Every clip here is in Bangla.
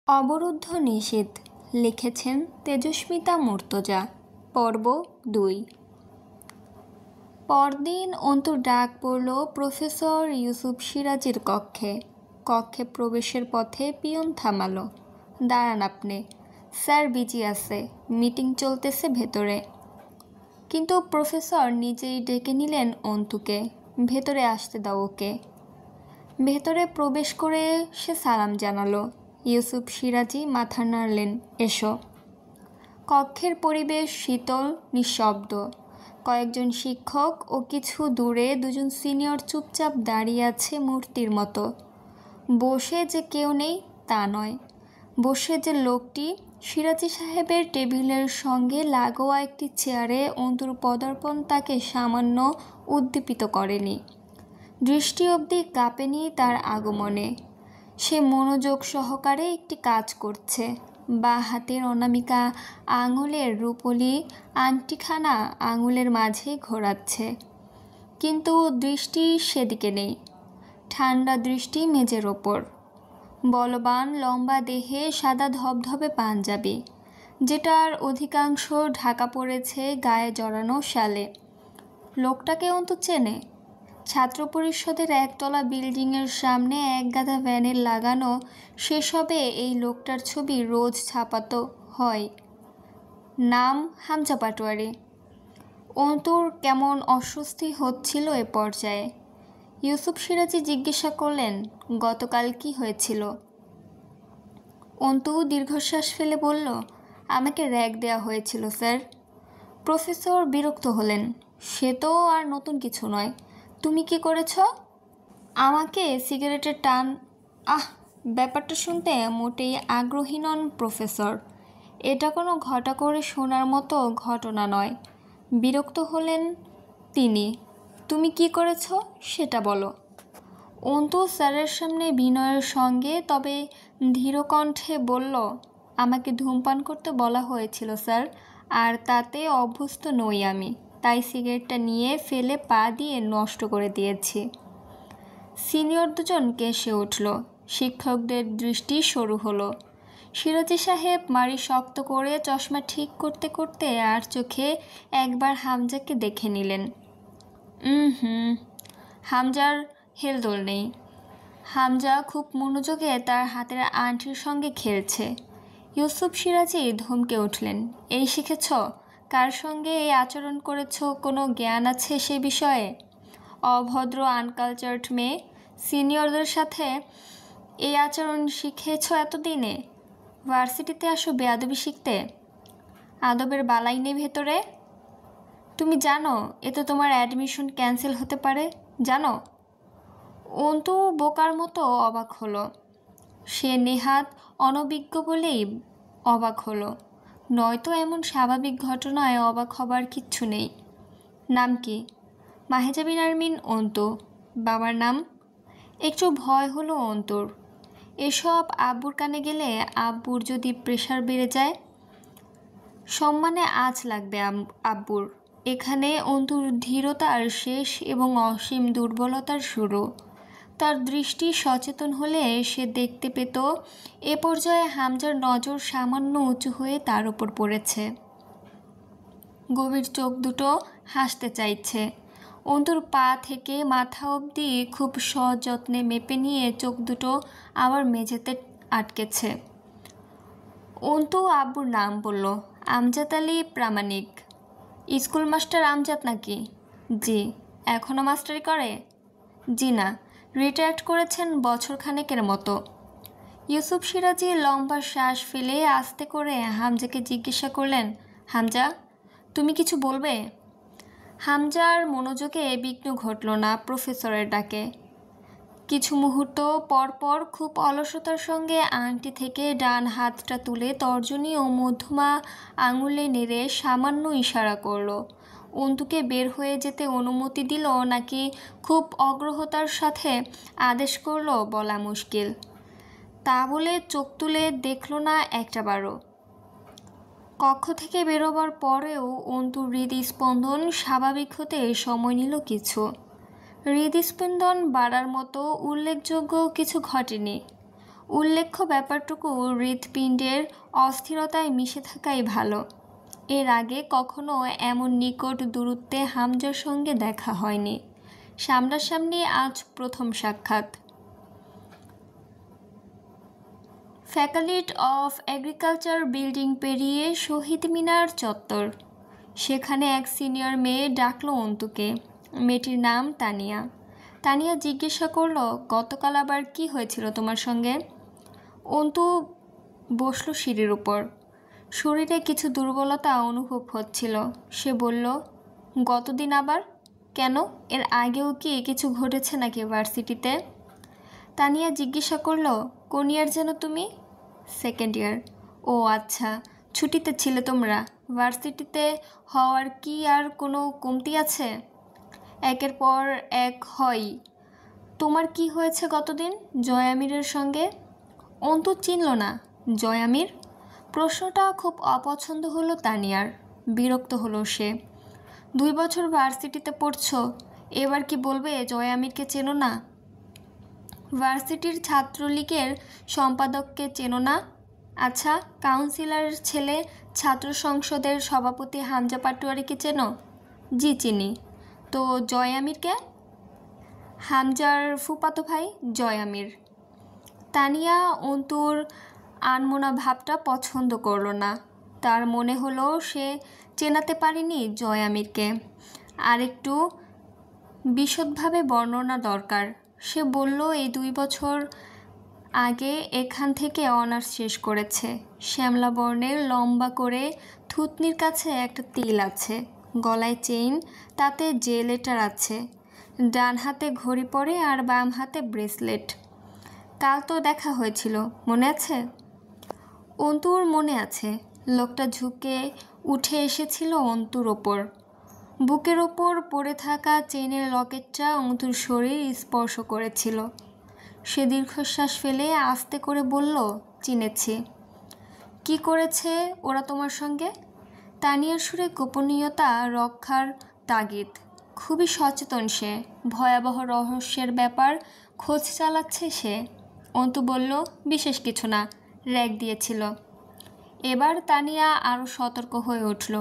অবরুদ্ধ নিষেধ লিখেছেন তেজস্মিতা মুর্তজা। পর্ব ২। পরদিন অন্তু ডাক পড়ল প্রফেসর ইউসুফ সিরাজের কক্ষে। কক্ষে প্রবেশের পথে পিয়ন থামালো। দাঁড়ান আপনি, স্যার বিজি আছে, মিটিং চলতেছে ভেতরে। কিন্তু প্রফেসর নিজেই ডেকে নিলেন অন্তুকে। ভেতরে আসতে দাও ওকে। ভেতরে প্রবেশ করে সে সালাম জানালো। ইউসুফ সিরাজি মাথা নাড়লেন, এসো। কক্ষের পরিবেশ শীতল, নিঃশব্দ। কয়েকজন শিক্ষক ও কিছু দূরে দুজন সিনিয়র চুপচাপ দাঁড়িয়ে আছে মূর্তির মতো। বসে যে কেউ নেই তা নয়, বসে যে লোকটি সিরাজি সাহেবের টেবিলের সঙ্গে লাগোয়া একটি চেয়ারে অন্তুর পদার্পণ তাকে সামান্য উদ্দীপিত করেনি। দৃষ্টি অবধি কাঁপেনি তার আগমনে। সে মনোযোগ সহকারে একটি কাজ করছে। বাঁ হাতের অনামিকা আঙুলের রূপলি আংটিখানা আঙুলের মাঝে ঘোরাচ্ছে, কিন্তু দৃষ্টি সেদিকে নেই। ঠান্ডা দৃষ্টি মেঝের ওপর। বলবান লম্বা দেহে সাদা ধবধবে পাঞ্জাবি, যেটার অধিকাংশ ঢাকা পড়েছে গায়ে জড়ানো শালে। লোকটাকে অন্তু চেনে। ছাত্র পরিষদের একতলা বিল্ডিংয়ের সামনে এক গাদা ভ্যানের লাগানো সেসবে এই লোকটার ছবি রোজ ছাপাতো হয়। নাম হামজা পাটোয়ারি। অন্তুর কেমন অস্বস্তি হচ্ছিল এ পর্যায়ে। ইউসুফ সিরাজি জিজ্ঞাসা করলেন, গতকাল কি হয়েছিল? অন্তু দীর্ঘশ্বাস ফেলে বলল, আমাকে র্যাগ দেওয়া হয়েছিল স্যার। প্রফেসর বিরক্ত হলেন। সে তো আর নতুন কিছু নয়, তুমি কি করেছ? আমাকে সিগারেটের টান। ব্যাপারটা শুনতে মোটেই আগ্রহী নন প্রফেসর। এটা কোনো ঘটা করে শোনার মতো ঘটনা নয়। বিরক্ত হলেন তিনি। তুমি কি করেছ সেটা বলো। অন্তু স্যারের সামনে বিনয়ের সঙ্গে তবে ধীরকণ্ঠে বলল, আমাকে ধূমপান করতে বলা হয়েছিল স্যার, আর তাতে অভ্যস্ত নই আমি, তাই সিগারেটটা নিয়ে ফেলে পা দিয়ে নষ্ট করে দিয়েছি। সিনিয়র দুজন কেসে উঠল। শিক্ষকদের দৃষ্টি সরু হলো। সিরাজি সাহেব মাড়ি শক্ত করে চশমা ঠিক করতে করতে আর চোখে একবার হামজাকে দেখে নিলেন। হামজার হেলদোল নেই। হামজা খুব মনোযোগে তার হাতের আংটির সঙ্গে খেলছে। ইউসুফ সিরাজি ধমকে উঠলেন, এই শিখেছ? কার সঙ্গে এই আচরণ করেছ কোনো জ্ঞান আছে সে বিষয়ে? অভদ্র আনকালচার্ড মেয়ে, সিনিয়রদের সাথে এই আচরণ শিখেছ এতদিনে? ভার্সিটিতে আসো বেয়াদবি শিখতে? আদবের বালাই নেই ভেতরে? তুমি জানো এতে তোমার অ্যাডমিশন ক্যান্সেল হতে পারে, জানো? অন্তু বোকার মতো অবাক হলো। সে নেহাত অনভিজ্ঞ বলেই অবাক হলো, নয়তো এমন স্বাভাবিক ঘটনায় অবাক হবার কিচ্ছু নেই। নাম কি? মাহেজা বিন আরমিন অন্তু। বাবার নাম? একটু ভয় হলো অন্তুর। এসব আব্বুর কানে গেলে আব্বুর যদি প্রেশার বেড়ে যায়। সম্মানে আঁচ লাগবে আব্বুর। এখানে অন্তুর ধীরতার শেষ এবং অসীম দুর্বলতার শুরু। তার দৃষ্টি সচেতন হলে সে দেখতে পেত এ পর্যায়ে হামজার নজর সামান্য উঁচু হয়ে তার উপর পড়েছে। গভীর চোখ দুটো হাসতে চাইছে। অন্তুর পা থেকে মাথা অবধি খুব সযত্নে মেপে নিয়ে চোখ দুটো আবার মেঝেতে আটকেছে। অন্তু আব্বুর নাম বলল, আমজাদ আলী প্রামাণিক। স্কুল মাস্টার আমজাদ নাকি? জি। এখনও মাস্টারি করে? জি না, রিটায়ার্ড করেছেন বছরখানেকের মতো। ইউসুফ সিরাজি লম্বা শ্বাস ফেলে আস্তে করে হামজাকে জিজ্ঞাসা করলেন, হামজা, তুমি কিছু বলবে? হামজার মনোযোগে বিঘ্ন ঘটল না প্রফেসরের ডাকে। কিছু মুহূর্ত পর পর খুব অলসতার সঙ্গে আংটি থেকে ডান হাতটা তুলে তর্জনী ও মধ্যমা আঙুলে নেড়ে সামান্য ইশারা করল। অন্তুকে বের হয়ে যেতে অনুমতি দিল নাকি খুব অগ্রহতার সাথে আদেশ করল বলা মুশকিল। তা বলে চোখ তুলে দেখল না একটাবারও। কক্ষ থেকে বেরোবার পরেও অন্তুর হৃদস্পন্দন স্বাভাবিক হতে সময় নিল কিছু। হৃদস্পন্দন বাড়ার মতো উল্লেখযোগ্য কিছু ঘটেনি। উল্লেখ্য ব্যাপারটুকু হৃৎপিণ্ডের অস্থিরতায় মিশে থাকাই ভালো। এর আগে কখনো এমন নিকট দূরত্বে হামজার সঙ্গে দেখা হয়নি। সামনাসামনি আজ প্রথম সাক্ষাৎ। ফ্যাকাল্টি অফ এগ্রিকালচার বিল্ডিং পেরিয়ে শহীদ মিনার চত্বর। সেখানে এক সিনিয়র মেয়ে ডাকলো অন্তুকে। মেয়েটির নাম তানিয়া। তানিয়া জিজ্ঞাসা করলো, গতকাল আবার কি হয়েছিল তোমার সঙ্গে? অন্তু বসলো সিঁড়ির উপর। শরীরে কিছু দুর্বলতা অনুভব হচ্ছিল। সে বলল, গতদিন আবার? কেন, এর আগেও কি কিছু ঘটেছে নাকি ভার্সিটিতে? তানিয়া জিজ্ঞাসা করলো, কোন ইয়ার যেন তুমি? Second year. ও আচ্ছা, ছুটিতে ছিলে তোমরা। ভার্সিটিতে হওয়ার কি আর কোনো কমতি আছে? একের পর এক হয়ই। তোমার কি হয়েছে গতদিন জয়ামিরের সঙ্গে? অন্তু চিনল না জয়ামির। প্রশ্নটা খুব অপছন্দ হলো তানিয়ার। বিরক্ত হলো সে। 2 বছর ভার্সিটিতে পড়ছো, এবার কি বলবে জয়ামিরকে চেনো না? ভার্সিটির ছাত্রলীগের সম্পাদককে চেনো না? আচ্ছা, কাউন্সিলরের ছেলে ছাত্র সংসদের সভাপতি হামজা পাটোয়ারিকে চেনো? জি চিনি। তো জয়ামিরকে? হামজার ফুফাতো ভাই জয়ামির। তানিয়া অন্তুর আনমনা ভাবটা পছন্দ করলো না। তার মনে হলো সে চেনাতে পারেনি জয়ামিরকে। আর একটু বিশদভাবে বর্ণনা দরকার। সে বলল, এই 2 বছর আগে এখান থেকে অনার্স শেষ করেছে। শ্যামলা বর্ণের, লম্বা করে থুতনির কাছে একটা তিল আছে, গলায় চেইন, তাতে জে লেটার আছে, ডান হাতে ঘড়ি পরে আর বাম হাতে ব্রেসলেট। কাল তো দেখা হয়েছিল, মনে আছে? অন্তুর মনে আছে। লোকটা ঝুঁকে উঠে এসেছিল অন্তুর ওপর। বুকের ওপর পড়ে থাকা চেইনের লকেটটা অন্তুর শরীর স্পর্শ করেছিল। সে দীর্ঘশ্বাস ফেলে আস্তে করে বলল, চিনেছি। কি করেছে ওরা তোমার সঙ্গে? তানিয়ার সুরে গোপনীয়তা রক্ষার তাগিদ। খুবই সচেতন সে। ভয়াবহ রহস্যের ব্যাপার খোঁজ চালাচ্ছে সে। অন্তু বলল, বিশেষ কিছু না, র্যাগ দিয়েছিল। এবার তানিয়া আরও সতর্ক হয়ে উঠল।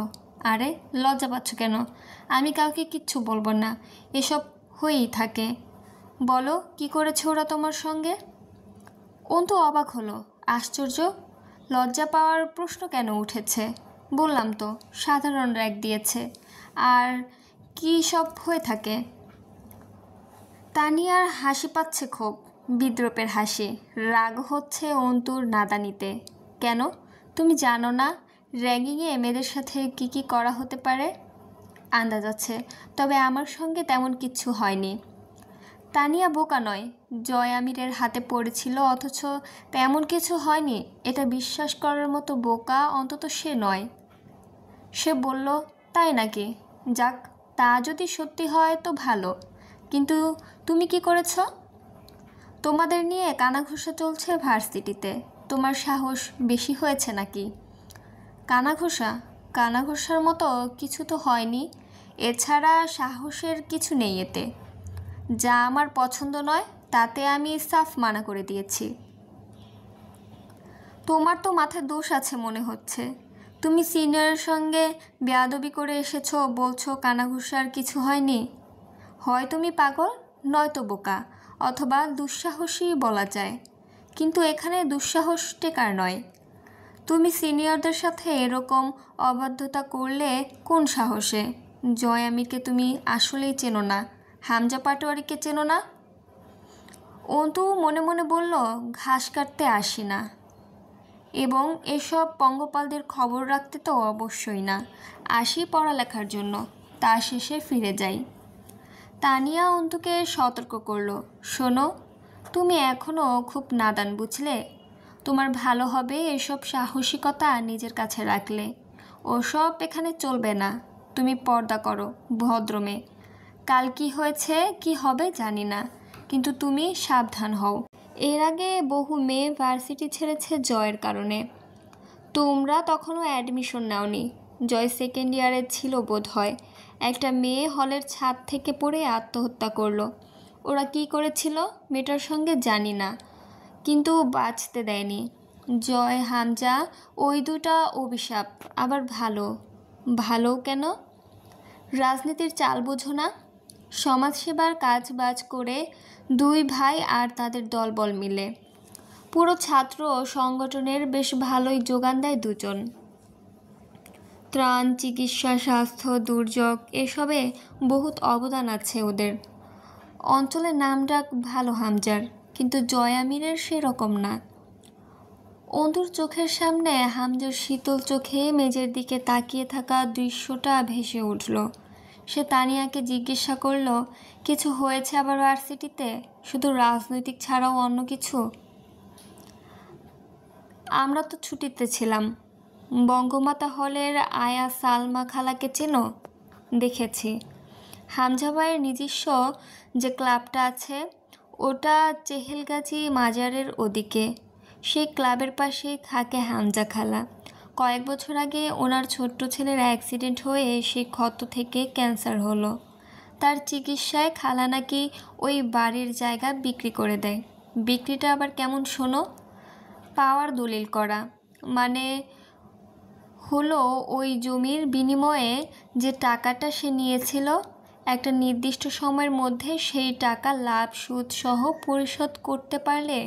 আরে লজ্জা পাচ্ছ কেন? আমি কাউকে কিচ্ছু বলবো না, এসব হয়েই থাকে। বলো, কি করেছে ওরা তোমার সঙ্গে? অন্তু অবাক হলো। আশ্চর্য, লজ্জা পাওয়ার প্রশ্ন কেন উঠেছে? বললাম তো, সাধারণ র্যাগ দিয়েছে। আর কি সব হয়ে থাকে? তানিয়ার হাসি পাচ্ছে, খুব বিদ্রূপের হাসি। রাগ হচ্ছে অন্তুর নাদানিতে। কেন, তুমি জানো না র্যাগিংয়ে মেয়েদের সাথে কি করা হতে পারে? আন্দাজ আছে, তবে আমার সঙ্গে তেমন কিছু হয়নি। তানিয়া বোকা নয়। জয়ামিরের হাতে পড়েছিল অথচ তেমন কিছু হয়নি, এটা বিশ্বাস করার মতো বোকা অন্তত সে নয়। সে বলল, তাই নাকি? যাক, তা যদি সত্যি হয় তো ভালো। কিন্তু তুমি কি করেছ? তোমাদের নিয়ে কানাঘুষা চলছে ভার্সিটিতে। তোমার সাহস বেশি হয়েছে নাকি? কানাঘুষা? কানাঘুষার মতো কিছু তো হয়নি। এছাড়া সাহসের কিছু নেই এতে। যা আমার পছন্দ নয় তাতে আমি সাফ মানা করে দিয়েছি। তোমার তো মাথায় দোষ আছে মনে হচ্ছে। তুমি সিনিয়রের সঙ্গে বেয়াদবি করে এসেছো, বলছো কানাঘুষার কিছু হয়নি। হয় তুমি পাগল, নয়তো বোকা, অথবা দুঃসাহসী বলা যায়। কিন্তু এখানে দুঃসাহস টেকার নয়। তুমি সিনিয়রদের সাথে এরকম অবাধ্যতা করলে কোন সাহসে? জয়ামিরকে তুমি আসলেই চেনো না, হামজা পাটোয়ারিকে চেনো না? অন্তু মনে মনে বলল, ঘাস কাটতে আসি না, এবং এসব পঙ্গপালদের খবর রাখতে তো অবশ্যই না, আসি পড়ালেখার জন্য, তা শেষে ফিরে যাই। তানিয়া অন্তুকে সতর্ক করল, শোনো, তুমি এখনও খুব নাদান, বুঝলে? তোমার ভালো হবে এসব সাহসিকতা নিজের কাছে রাখলে। ওসব এখানে চলবে না। তুমি পর্দা করো, ভদ্রমে। কাল কি হয়েছে কি হবে জানি না, কিন্তু তুমি সাবধান হও। এর আগে বহু মেয়ে ভার্সিটি ছেড়েছে জয়ের কারণে। তোমরা তখনও অ্যাডমিশন নাওনি। জয় সেকেন্ড ইয়ারে ছিল বোধ হয়। একটা মেয়ে হলের ছাদ থেকে পড়ে আত্মহত্যা করলো। ওরা কি করেছিল মেয়েটার সঙ্গে জানি না, কিন্তু বাঁচতে দেয়নি। জয়, হামজা, ওই দুটা অভিশাপ। আবার ভালো। ভালো কেন? রাজনীতির চাল বোঝো না? সমাজসেবার কাজ বাজ করে দুই ভাই আর তাদের দলবল মিলে পুরো ছাত্র সংগঠনের বেশ ভালোই যোগান দেয় দুজন। ত্রাণ, চিকিৎসা, স্বাস্থ্য, দুর্যোগ এসবে বহুত অবদান আছে ওদের। অঞ্চলের নামডাক ভালো হামজার, কিন্তু জয় আমিরের সেরকম না। অন্ধুর চোখের সামনে হামজার শীতল চোখে মেজের দিকে তাকিয়ে থাকা দৃশ্যটা ভেসে উঠল। সে তানিয়াকে জিজ্ঞাসা করল, কিছু হয়েছে আবার ভার্সিটিতে? শুধু রাজনৈতিক ছাড়াও অন্য কিছু? আমরা তো ছুটিতে ছিলাম। বঙ্গমাতা হলের আয়া সালমা খালাকে চেনো? দেখেছি। হামজা ভাইয়ের নিজস্ব যে ক্লাবটা আছে ওটা চেহেলগাজী মাজারের ওদিকে। সেই ক্লাবের পাশেই থাকে হামজা খালা। কয়েক বছর আগে ওনার ছোট্ট ছেলের অ্যাক্সিডেন্ট হয়ে সেই ক্ষত থেকে ক্যান্সার হলো। তার চিকিৎসায় খালা নাকি ওই বাড়ির জায়গা বিক্রি করে দেয়। বিক্রিটা আবার কেমন শোনো? পাওয়ার দলিল করা, মানে হলো ওই জমির বিনিময়ে যে টাকাটা সে নিয়েছিল একটা নির্দিষ্ট সময়ের মধ্যে সেই টাকা লাভ সুদ সহ পরিশোধ করতে পারলে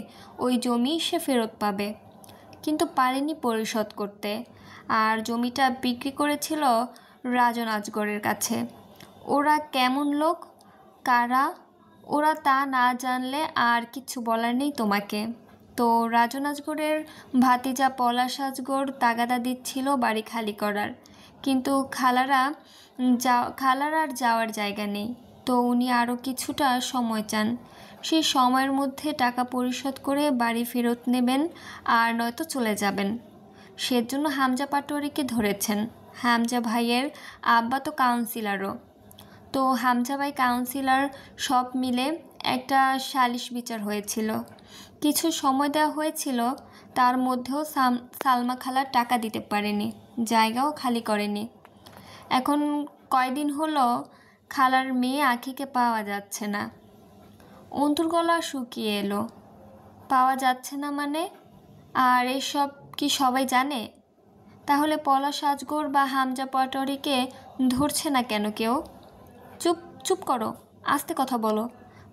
ওই জমি সে ফেরত পাবে। কিন্তু পারেনি পরিশোধ করতে, আর জমিটা বিক্রি করেছিল রাজন আজগরের কাছে। ওরা কেমন লোক, কারা ওরা তা না জানলে আর কিছু বলার নেই তোমাকে। তো রাজন আজগরের ভাতিজা পলাশ আজগর তাগাদা দিচ্ছিল বাড়ি খালি করার, কিন্তু খালার আর যাওয়ার জায়গা নেই। তো উনি আরও কিছুটা সময় চান। সেই সময়ের মধ্যে টাকা পরিশোধ করে বাড়ি ফেরত নেবেন, আর নয়তো চলে যাবেন। সেজন্য হামজা পাটোয়ারিকে ধরেছেন। হামজা ভাইয়ের আব্বা তো কাউন্সিলরও। তো হামজা ভাই কাউন্সিলর, সব মিলে একটা সালিশ বিচার হয়েছিল। কিছু সময় দেওয়া হয়েছিল, তার মধ্যেও সালমা খালার টাকা দিতে পারেনি, জায়গাও খালি করেনি। এখন কয়দিন হলো খালার মেয়ে আখিকে পাওয়া যাচ্ছে না। অন্তুর গলা শুকিয়ে এলো। পাওয়া যাচ্ছে না মানে? আর এসব কি সবাই জানে? তাহলে পলাশ আজগর বা হামজা পাটোয়ারিকে ধরছে না কেন কেউ? চুপ চুপ করো, আস্তে কথা বলো।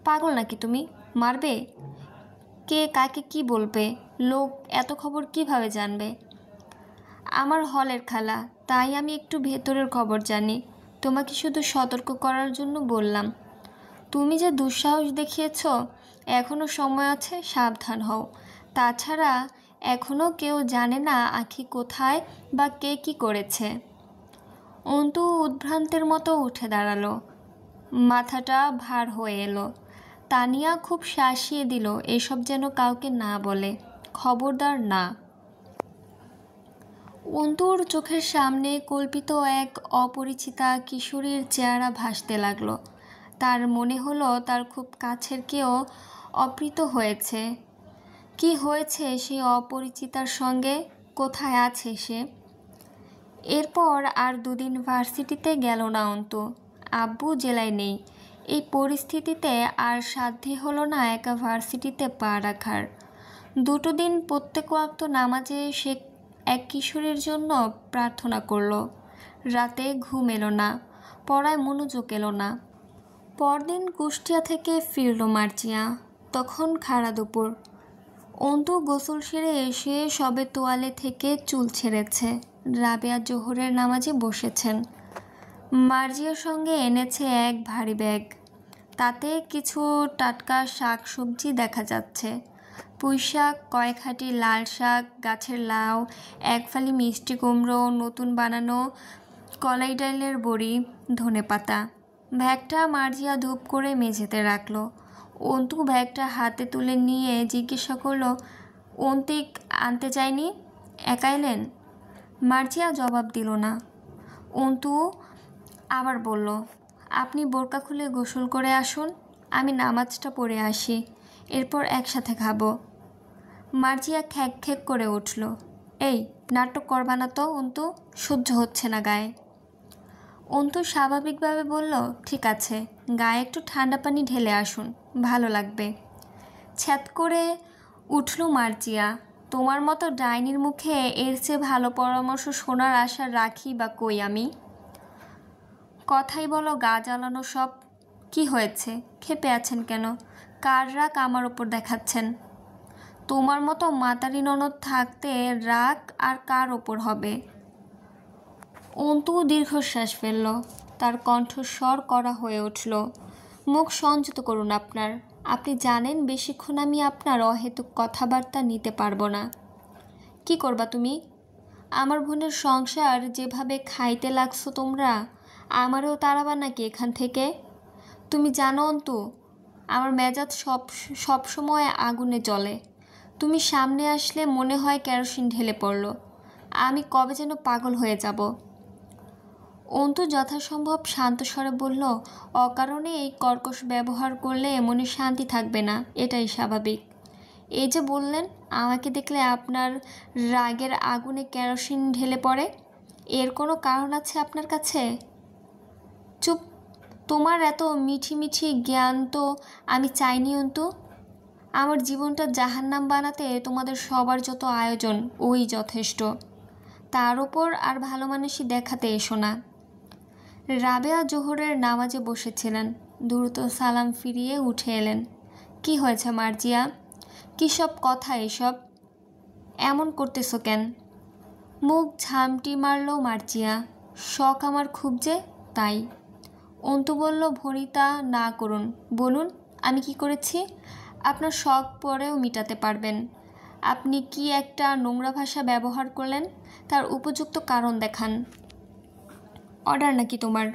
পাগল নাকি তুমি? মারবে? কে কাকে কি বলবে? লোক এত খবর কিভাবে জানবে? আমার হলের খালা, তাই আমি একটু ভেতরের খবর জানি। তোমাকে শুধু সতর্ক করার জন্য বললাম। তুমি যে দুঃসাহস দেখিয়েছ, এখনও সময় আছে, সাবধান হও। তাছাড়া এখনও কেউ জানে না আখি কোথায় বা কে কি করেছে। অন্তু উদ্ভ্রান্তের মতো উঠে দাঁড়ালো। মাথাটা ভার হয়ে এলো। তানিয়া খুব শাসিয়ে দিল এসব যেন কাউকে না বলে, খবরদার না। অন্তুর চোখের সামনে কল্পিত এক অপরিচিতা কিশোরীর চেহারা ভাসতে লাগলো। তার মনে হলো তার খুব কাছের কেউ অপহৃত হয়েছে। কি হয়েছে সেই অপরিচিতার সঙ্গে? কোথায় আছে সে? এরপর আর দুদিন ভার্সিটিতে গেল না অন্তু। আব্বু জেলায় নেই। এই পরিস্থিতিতে আর সাধ্যই হলো না একা ভার্সিটিতে পা রাখার। দুটো দিন প্রত্যেক ওয়াক্ত নামাজে সে এক কিশোরীর জন্য প্রার্থনা করল। রাতে ঘুম এলো না, পড়ায় মনোযোগ এলো না। পরদিন কুষ্টিয়া থেকে ফিরল মার্জিয়া। তখন খাড়া দুপুর। অন্তু গোসল সেরে এসে সবে তোয়ালে থেকে চুল ছেড়েছে। রাবেয়া জোহরের নামাজে বসেছেন। মার্জিয়ার সঙ্গে এনেছে এক ভারী ব্যাগ। তাতে কিছু টাটকা শাক সবজি দেখা যাচ্ছে। পুঁই শাক, কয়েক হাঁটি লাল শাক, গাছের লাউ, এক ফালি মিষ্টি কুমড়ো, নতুন বানানো কলাই ডালের বড়ি, ধনেপাতা। ব্যাগটা মার্জিয়া ধূপ করে মেঝেতে রাখলো। অন্তু ব্যাগটা হাতে তুলে নিয়ে জিজ্ঞাসা করলো, অন্তিক আনতে চাইনি, একা এলেন? মার্জিয়া জবাব দিল না। অন্তু আবার বলল, আপনি বোরকা খুলে গোসল করে আসুন, আমি নামাজটা পড়ে আসি, এরপর একসাথে খাবো। মার্জিয়া খ্যাক খ্যাক করে উঠল। এই নাটক করবা না তো অন্তু, সহ্য হচ্ছে না গায়ে। অন্তু স্বাভাবিকভাবে বলল, ঠিক আছে, গায়ে একটু ঠান্ডা পানি ঢেলে আসুন, ভালো লাগবে। ছ্যাদ করে উঠল মার্জিয়া। তোমার মতো ডাইনির মুখে এর চেয়ে ভালো পরামর্শ শোনার আশা রাখি বা কই আমি। কথাই বলো গা জ্বালানো সব। কি হয়েছে, ক্ষেপে আছেন কেন? কার রাগ আমার ওপর দেখাচ্ছেন? তোমার মতো মাতারি ননদ থাকতে রাগ আর কার ওপর হবে? অন্তু দীর্ঘশ্বাস ফেলল। তার কণ্ঠস্বর কড়া হয়ে উঠল। মুখ সংযত করুন আপনার। আপনি জানেন বেশিক্ষণ আমি আপনার অহেতুক কথাবার্তা নিতে পারবো না। কি করবা তুমি? আমার বোনের সংসার যেভাবে খাইতে লাগছো তোমরা, আমারও তাড়াবা নাকি এখান থেকে? তুমি জানো অন্তু, আমার মেজাজ সব সময় আগুনে জ্বলে। তুমি সামনে আসলে মনে হয় কেরোসিন ঢেলে পড়ল। আমি কবে যেন পাগল হয়ে যাব। অন্তু যথাসম্ভব শান্ত স্বরে বলল, অকারণে এই কর্কশ ব্যবহার করলে মনে শান্তি থাকবে না, এটাই স্বাভাবিক। এই যে বললেন আমাকে দেখলে আপনার রাগের আগুনে কেরোসিন ঢেলে পড়ে, এর কোনো কারণ আছে আপনার কাছে? চুপ। তোমার এত মিঠি মিঠি জ্ঞান তো আমি চাইনি অন্তু। আমার জীবনটা জাহান্নাম বানাতে তোমাদের সবার যত আয়োজন ওই যথেষ্ট। তার ওপর আর ভালো মানুষই দেখাতে এসো না। রাবেয়া জোহরের নামাজে বসেছিলেন। দ্রুত সালাম ফিরিয়ে উঠে এলেন। কি হয়েছে মার্জিয়া? কী সব কথা এসব? এমন করতেছো কেন? মুখ ঝামটি মারল মার্জিয়া। শখ আমার খুব যে, তাই। অন্তু বলল, ভনিতা না করুন, বলুন আমি কি করেছি? আপনার শখ পরেও মিটাতে পারবেন। আপনি কি একটা নোংরা ভাষা ব্যবহার করলেন, তার উপযুক্ত কারণ দেখান। অর্ডার নাকি তোমার?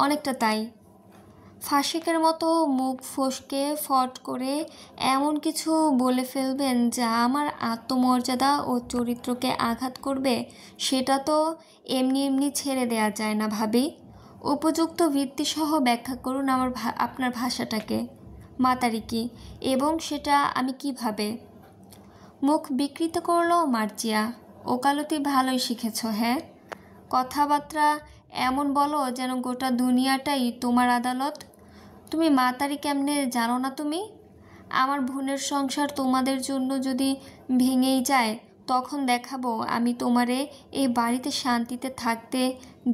অনেকটা তাই। ফাঁসিকের মতো মুখ ফসকে ফট করে এমন কিছু বলে ফেলবেন যা আমার আত্মমর্যাদা ও চরিত্রকে আঘাত করবে, সেটা তো এমনি এমনি ছেড়ে দেয়া যায় না ভাবি। উপযুক্ত ভিত্তিসহ ব্যাখ্যা করুন আপনার ভাষাটাকে। মাতারি কি, এবং সেটা আমি কিভাবে? মুখ বিকৃত করল মার্জিয়া। ওকালতি ভালোই শিখেছ, হ্যাঁ? কথাবার্তা এমন বলো যেন গোটা দুনিয়াটাই তোমার আদালত। তুমি মাতারি কেমনে জানো না তুমি? আমার বোনের সংসার তোমাদের জন্য যদি ভেঙেই যায়, তখন দেখাবো আমি তোমারে এই বাড়িতে শান্তিতে থাকতে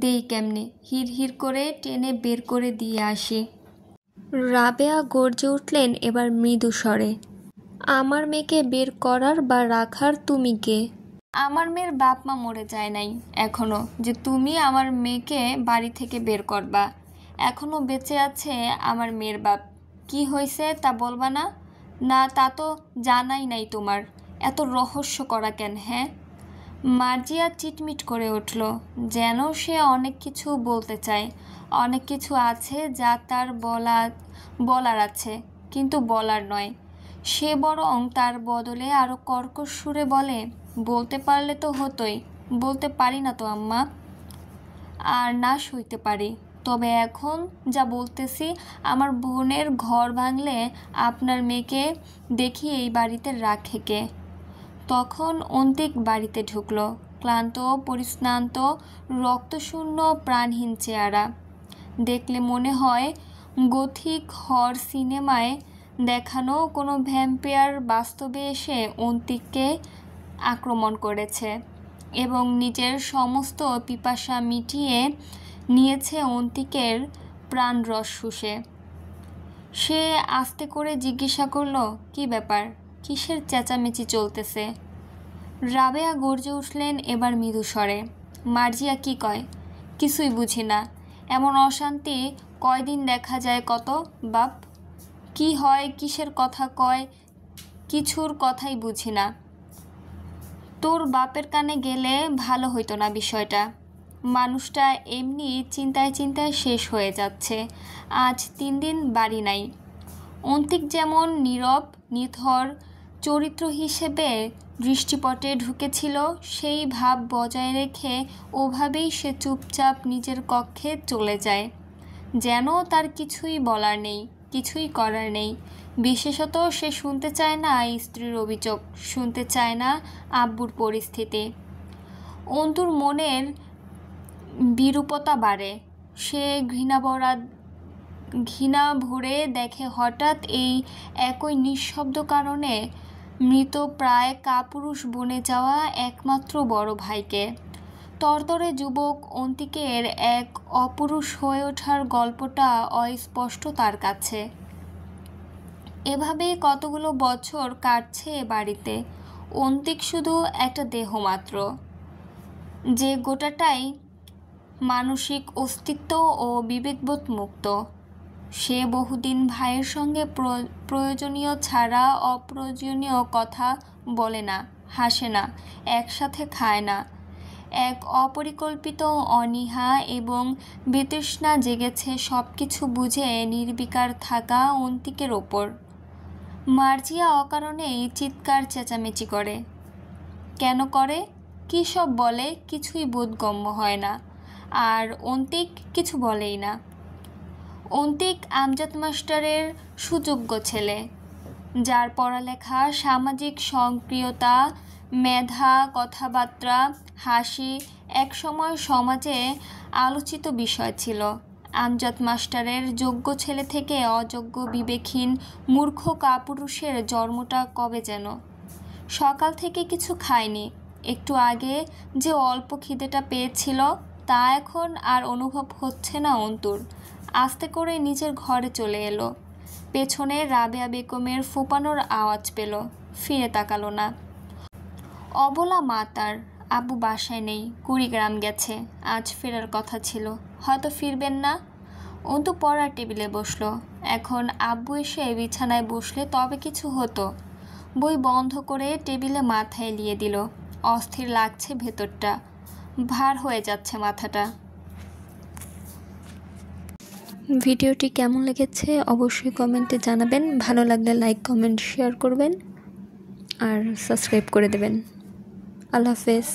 দেই কেমনে। হির হির করে টেনে বের করে দিয়ে আসি। রাবেয়া গর্জে উঠলেন এবার মৃদু স্বরে। আমার মেয়েকে বের করার বা রাখার তুমি কে? আমার মেয়ের বাপ মা মরে যায় নাই এখনো যে তুমি আমার মেয়েকে বাড়ি থেকে বের করবা। এখনো বেঁচে আছে আমার মেয়ের বাপ। কি হয়েছে তা বলবা না? না, তা তো জানাই নাই তোমার। এত রহস্য করা কেন, হ্যাঁ? মার্জিয়া চিটমিট করে উঠল, যেন সে অনেক কিছু বলতে চায়। অনেক কিছু আছে যা তার বলার আছে, কিন্তু বলার নয়। সে বরং তার বদলে আরও কর্কশ সুরে বলে, বলতে পারলে তো হতোই। বলতে পারি না তো আম্মা। আর না সইতে পারি, তবে এখন যা বলতেছি, আমার বোনের ঘর ভাঙলে আপনার মেয়েকে দেখি এই বাড়িতে রাখে কে? তখন অন্তিক বাড়িতে ঢুকল, ক্লান্ত, পরিশ্রান্ত, রক্তশূন্য, প্রাণহীন চেহারা। দেখলে মনে হয় গথিক হর সিনেমায় দেখানো কোনো ভ্যাম্পায়ার বাস্তবে এসে অন্তিককে আক্রমণ করেছে এবং নিজের সমস্ত পিপাসা মিটিয়ে নিয়েছে অন্তিকের প্রাণরস শুষে। সে আস্তে করে জিজ্ঞাসা করল, কি ব্যাপার, কিসের চেঁচামেচি চলতেছে? রাবেয়া গর্জে উঠলেন এবার মৃদু স্বরে। মার্জিয়া কি কয়? কিছুই বুঝি না। এমন অশান্তি কয়দিন দেখা যায় কত বাপ? কি হয়, কিসের কথা কয়, কিছুর কথাই বুঝি না। তোর বাপের কানে গেলে ভালো হইতো না বিষয়টা। মানুষটা এমনি চিন্তায় চিন্তায় শেষ হয়ে যাচ্ছে। আজ 3 দিন বাড়ি নাই। অন্তিক যেমন নীরব নিথর চরিত্র হিসেবে দৃষ্টিপটে ঢুকেছিল, সেই ভাব বজায় রেখে ওভাবেই সে চুপচাপ নিজের কক্ষে চলে যায়, যেন তার কিছুই বলার নেই, কিছুই করার নেই। বিশেষত সে শুনতে চায় না স্ত্রীর অভিযোগ, শুনতে চায় না আব্বুর পরিস্থিতি। অন্তুর মনের বিরূপতা বাড়ে। সে ঘৃণা ভরে দেখে হঠাৎ এই একই নিঃশব্দ কারণে মৃত প্রায় কাপুরুষ বনে যাওয়া একমাত্র বড় ভাইকে। তরতরে যুবক অন্তিকের এক অপুরুষ হয়ে ওঠার গল্পটা অস্পষ্ট তার কাছে। এভাবেই কতগুলো বছর কাটছে এ বাড়িতে। অন্তিক শুধু একটা দেহ মাত্র, যে গোটাটাই মানসিক অস্তিত্ব ও বিবেকবোধ মুক্ত। সে বহুদিন ভাইয়ের সঙ্গে প্রয়োজনীয় ছাড়া অপ্রয়োজনীয় কথা বলে না, হাসে না, একসাথে খায় না। এক অপরিকল্পিত অনীহা এবং বিতৃষ্ণা জেগেছে সব কিছু বুঝে নির্বিকার থাকা অন্তিকের ওপর। মার্জিয়া অকারণেই চিৎকার চেঁচামেচি করে। কেন করে, কী সব বলে, কিছুই বোধগম্য হয় না। আর অন্তিক কিছু বলেই না। অন্তিক আমজাদ মাস্টারের সুযোগ্য ছেলে, যার পড়ালেখা, সামাজিক সক্রিয়তা, মেধা, কথাবার্তা, হাসি একসময় সমাজে আলোচিত বিষয় ছিল। আমজাদ মাস্টারের যোগ্য ছেলে থেকে অযোগ্য, বিবেকহীন, মূর্খ কাপুরুষের জন্মটা কবে যেন। সকাল থেকে কিছু খায়নি। একটু আগে যে অল্প খিদেটা পেয়েছিল তা এখন আর অনুভব হচ্ছে না অন্তুর। আস্তে করে নিজের ঘরে চলে এলো। পেছনে রাবেয়া বেগমের ফোঁপানোর আওয়াজ পেল। ফিরে তাকালো না। অবলা মা তার। আব্বু বাসায় নেই, কুড়িগ্রাম গেছে। আজ ফেরার কথা ছিল, হয়তো ফিরবেন না। অন্তু পড়ার টেবিলে বসলো। এখন আব্বু এসে বিছানায় বসলে তবে কিছু হতো। বই বন্ধ করে টেবিলে মাথা এলিয়ে দিল। অস্থির লাগছে ভেতরটা, ভার হয়ে যাচ্ছে মাথাটা। ভিডিওটি কেমন লেগেছে অবশ্যই কমেন্টে জানাবেন। ভালো লাগলে লাইক, কমেন্ট, শেয়ার করবেন আর সাবস্ক্রাইব করে দেবেন। আল্লাহ হাফেজ।